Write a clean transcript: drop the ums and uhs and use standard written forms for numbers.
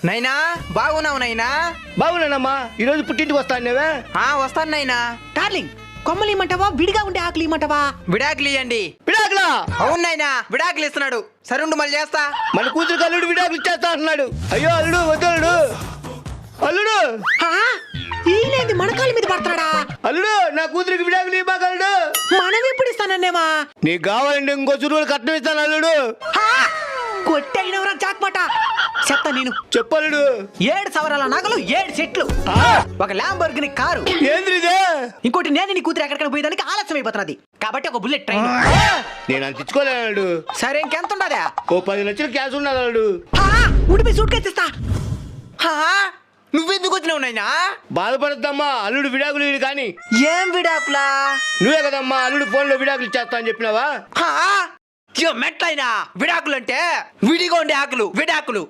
నైనా బాగున్నావు నైనా? బాగున్నానమ్మా. ఈరోజు పుట్టింటికి వస్తాను నేవే. వస్తాను నైనా. డార్లింగ్, కొమ్మలు ఇమ్మంటావా విడిగా ఉండే ఆకులు ఇమ్మంటావా? విడాకులు ఇవ్వండి. విడాకులా? అవును నైనా, విడాకులు ఇస్తున్నాడు. సరుండు మళ్ళీ చేస్తా. మన కూతురు అల్లుడు విడాకులు ఇచ్చేస్తా అంటున్నాడు. అయ్యో అల్లుడు, వద్దు అల్లుడు. అల్లుడు ఈయనేంది మన కాళ్ళ మీద పడతాడా? అల్లుడు, నా కూతురికి విడాకులు ఇవ్వక అల్లుడు. మనం ఎప్పుడు ఇస్తానన్నేమా? నీకు కావాలంటే ఇంకో చురువులు కట్నం ఇస్తాను అల్లుడు. కొట్టగినవరా జాక్పాట. చెప్తా నేను. చెప్పల్లుడు. 7 సవరాల నగలు, 7 సెట్లు, ఒక ల్యాంబోర్గిని కారు. ఏంద్రి ఇదే? ఇంకోటి నేను నీ కూతురు ఎక్కడికైనా పోయేదానికి ఆలస్యం అయిపోతున్నది కాబట్టి ఒక బుల్లెట్ ట్రైన్. నేను అంత ఇచ్చుకోలేను అల్లుడు. సరే ఇంకెంత ఉండదా? ఓ 10 లక్షలు క్యాష్ ఉన్నది అల్లుడు. ఉడిపి సూట్ కేసిస్తా. నువ్వెందుకు వచ్చినావు నైనా? బాధపడద్దమ్మా, అల్లుడు విడాకులు ఇవ్వడు కానీ. ఏం విడాకులా? నువ్వే కదమ్మా అల్లుడు ఫోన్ లో విడాకులు ఇచ్చేస్తా అని చెప్పినావా? మెట్లైనా విడాకులు అంటే విడిగా ఉండే ఆకులు విడాకులు.